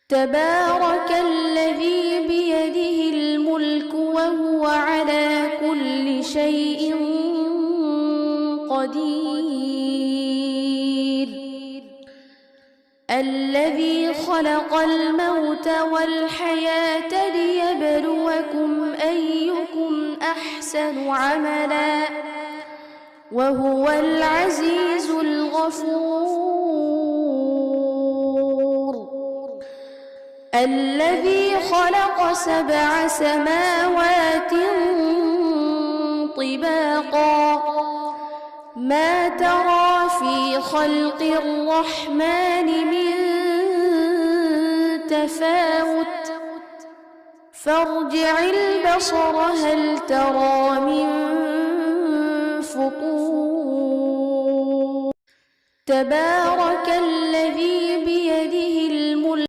تبارك الذي بيده الملك وهو على كل شيء قدير. الذي خلق الموت والحياة ليبلوكم أيكم أحسن عملا وهو العزيز الغفور. الذي خلق 7 سماوات طباقا ما ترى في خلق الرحمن من تفاوت فارجع البصر هل ترى من فطور. تبارك الذي بيده